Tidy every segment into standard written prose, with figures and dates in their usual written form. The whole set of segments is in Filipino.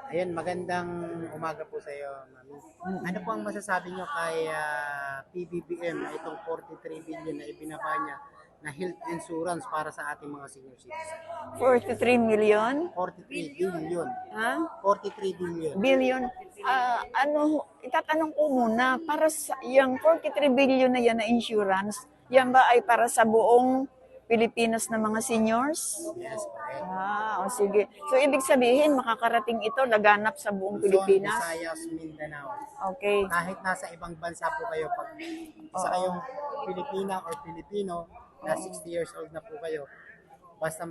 Ayun, magandang umaga po sa iyo, Mami. Ano Mm. po ang masasabi nyo kay PBBM na itong 43 billion na ibinaba niya na health insurance para sa ating mga senior citizens? 43 million? 43 billion. Ha? 43 billion. Billion? Itatanong ko muna, para sa yung 43 billion na yan na insurance, yan ba ay para sa buong Pilipinas na mga seniors? Yes, correct. O sige. So, ibig sabihin, makakarating ito, laganap sa buong Luzon, Pilipinas? Visayas, Mindanao. Okay. Kahit nasa ibang bansa po kayo, pag isa Oo. kayong Pilipina or Pilipino na 60 years old na po kayo, basta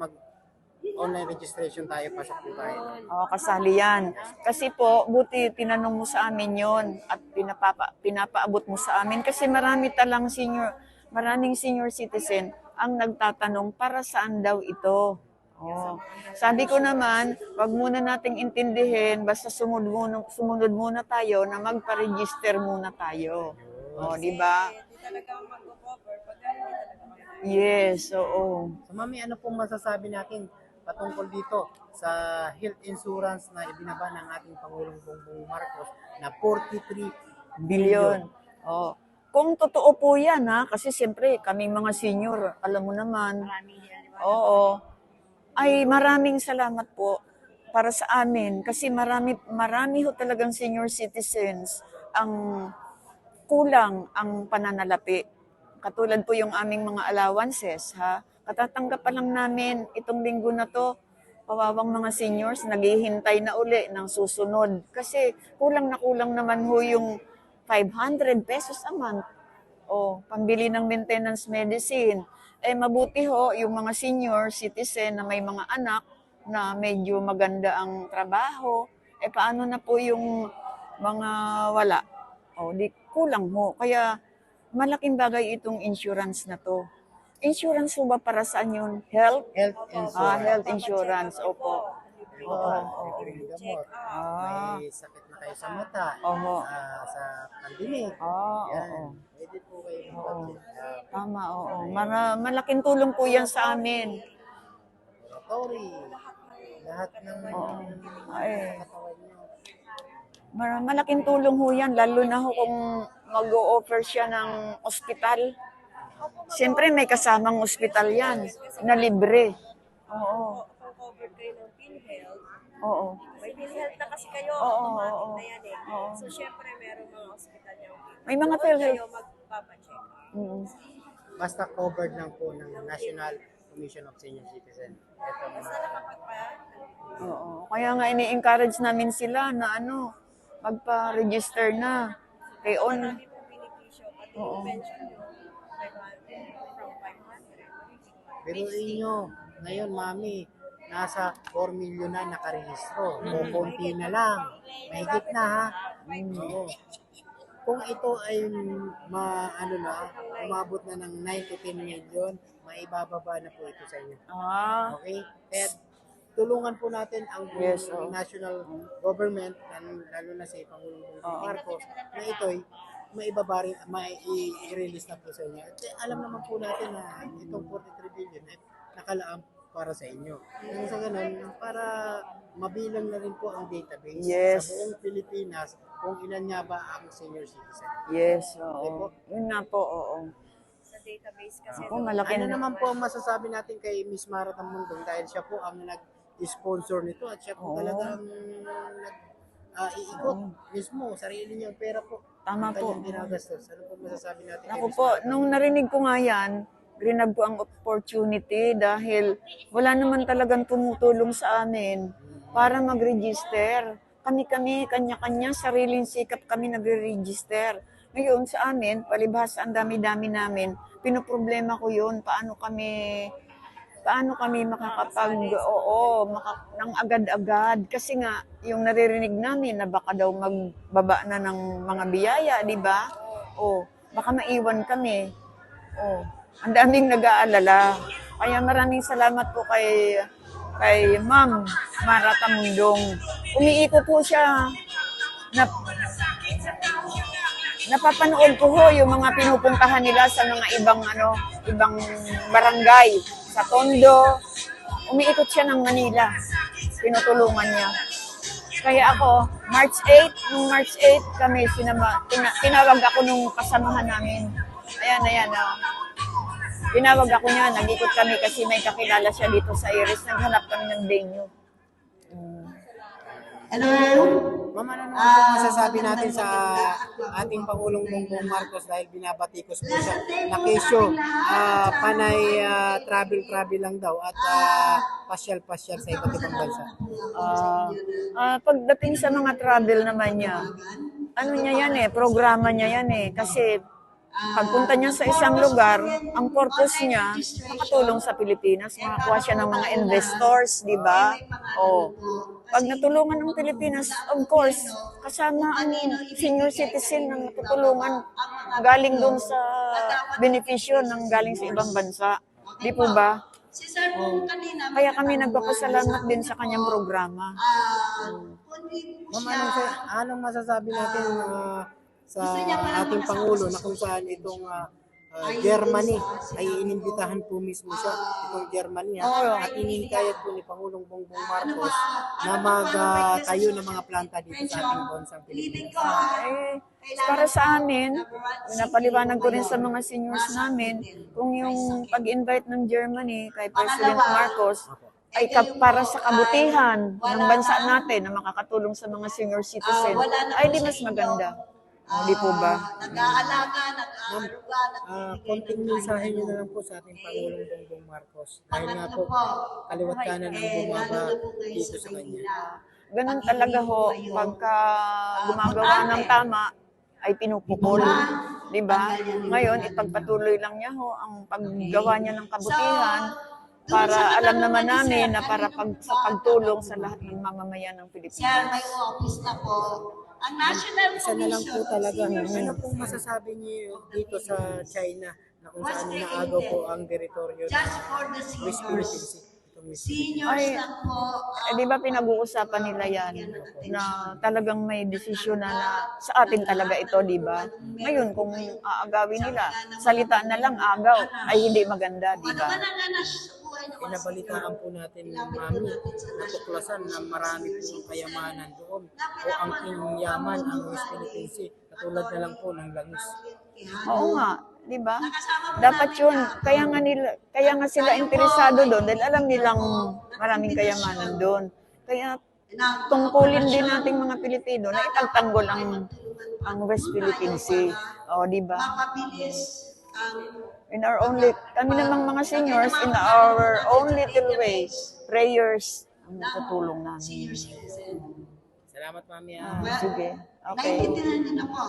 online registration tayo, pasok po tayo. Kasali yan. Kasi po, buti tinanong mo sa amin yon at pinapaabot mo sa amin kasi maraming senior citizen ang nagtatanong para saan daw ito. Sabi ko naman, wag muna nating intindihin, basta sumunod muna tayo na magpa-register muna tayo. Di ba? Yes, oo. So, Mami, ano pong masasabi natin patungkol dito sa health insurance na ibinaba ng ating Pangulong Bongbong Marcos na 43 billion? Kung totoo po yan, kasi siyempre kami mga senior, alam mo naman. Oo. Ay maraming salamat po para sa amin kasi marami ho talagang senior citizens ang kulang ang pananalapi. Katulad po yung aming mga allowances, Katatanggap pa lang namin itong linggo na to, kawawang mga seniors, naghihintay na uli ng susunod. Kasi kulang naman ho yung 500 pesos a month. Pambili ng maintenance medicine. Mabuti ho yung mga senior citizen na may mga anak na medyo maganda ang trabaho. Paano na po yung mga wala? Di kulang ho. Kaya malaking bagay itong insurance na to. Insurance po ba para saan yun? Health? Health insurance. Health insurance. Opo. Libreng gamot. May sakit na kayo sa mata, sa pandemic. Yan. Pwede po kayo mag-check. Tama, oo. Malaking tulong po yan sa amin. Laboratory. Lahat ng katawan nyo. Malaking tulong ho yan, lalo na ho kung mag-o-offer siya ng ospital. Siyempre may kasamang ospital yan, na libre. Oo. Covered kayo ng PhilHealth. Oo. May PhilHealth na kasi kayo, automatic na yan eh. Oo. So, syempre, meron mga ospital yung May mga doon PhilHealth. kayo magpapacheck. Basta covered lang po ng National Commission of Senior Citizen. Ito Basta nakapagpa, Kaya nga ini-encourage namin sila na magpa-register na. marami pong benepisyo. Pati yung pension nyo, 500, from 500. Pero inyo, ngayon mami, nasa 4 million na nakarehistro. O konti na lang. Mahigit na Oo. Kung ito ay umabot na ng 9 to 10 million, maibababa na po ito sa inyo. Okay? Kaya tulungan po natin ang buong national government, lalo na si Pangulong Bongbong Marcos, na ito'y i-release na po sa inyo. At alam naman po natin na itong 43 billion ay nakalaang para sa inyo. Nang sa ganun, para mabilang na rin po ang database sa buong Pilipinas kung ilan nga ba ang senior citizen. Yes, oo. Yun na po, Sa database kasi. Ano naman po ang masasabi natin kay Miss Mara Tamundong dahil siya po ang nag-sponsor nito at siya po talagang iikot mismo, sarili niyang pera po. Tama ang po. kanyang ginagastos. Ano po masasabi natin kay Ako Miss po, Mara? nung narinig ko nga yan, grinab ko ang opportunity dahil wala naman talagang tumutulong sa amin para mag-register. Kami-kami, kanya-kanya, sariling sikap kami nagre-register. Ngayon sa amin, palibhas ang dami-dami namin, pinoproblema ko yun, paano kami nang agad-agad. Kasi nga, yung naririnig namin na baka daw magbaba na ng mga biyaya, di ba? Baka maiwan kami. Ang daming nag-aalala. Kaya maraming salamat po kay Ma'am Mara Tamundong. Umiikot po siya. Napapanood ko ho yung mga pinupuntahan nila sa mga ibang barangay. Sa Tondo, umiikot siya ng Manila. Tinutulungan niya. Kaya ako, nung March 8 kami, tinawag ako nung kasamahan namin. Ayan, oh. Tinawag ako niya, nag-ikot kami kasi may kakilala siya dito sa Iris. Naghanap kami ng venue. Hello? Ma'am, ano naman po masasabi natin sa ating Pangulong Bongbong Marcos dahil binabatikos po siya na kesyo, panay travel lang daw at pasyal-pasyal sa iba't ibang bansa. Pagdating sa mga travel naman niya, ano niya yan programa niya yan kasi pagpunta niya sa isang lugar, ang purpose niya, makatulong sa Pilipinas, makakuha siya ng mga investors, di ba? Pag natulungan ng Pilipinas, of course, kasama ang senior citizen na natutulungan galing doon sa benepisyo ng galing sa ibang bansa. Di po ba? Kaya kami nagpapasalamat din sa kanyang programa. Ma'am, anong masasabi natin sa ating Pangulo na kung saan itong Germany ay inimbitahan po mismo siya, itong Germany at inihikayat po ni Pangulong Bongbong Marcos na magtayo ng mga planta dito sa ating bansang Pilipinas. Para sa amin, napaliwanag ko rin sa mga seniors namin, kung yung pag-invite ng Germany kay President Marcos ay para sa kabutihan ng bansa natin na makakatulong sa mga senior citizen, ay di mas maganda. Di po ba? Konting mensahe niyo na lang po sa ating Pangulong Bongbong Marcos dahil nga po kaliwat kanan ang bumaba dito sa kanya. Ganun talaga ho, pagka gumagawa ng tama, ay pinupukol. Di ba? Ngayon, ipagpatuloy lang niya ho ang paggawa niya ng kabutihan para alam naman namin na para sa pagtulong sa lahat ng mamamayan ng Pilipinas. May office na po. Ang National Isa na lang po Commission talaga. Senior Ano pong masasabi niyo dito sa China na kung saan inaagaw po ang teritoryo ng Just for the West Philippine Sea? Itong West Philippine seniors Ay, lang po. di ba pinag-uusapan nila yan na talagang may desisyon na sa atin talaga ito, di ba? Ngayon, kung aagawin nila, salita na lang agaw, ay hindi maganda, di ba? Manananas sa buhay na Pinabalitaan po natin ng mami natuklasan na marami pong kayamanan doon o ang yaman ang West Philippine Sea katulad na lang po ng langis. Oo nga, di ba? Dapat yun. Kaya nga sila interesado doon dahil alam nilang maraming kayamanan doon. Kaya tungkulin din nating mga Pilipino na itagtanggol ang West Philippine Sea. O, di ba? mapabilis ang Kami namang mga seniors, in our own little way, prayers ang tutulong namin. Salamat, mami. Sige. Okay. naiintindihan niyo na po.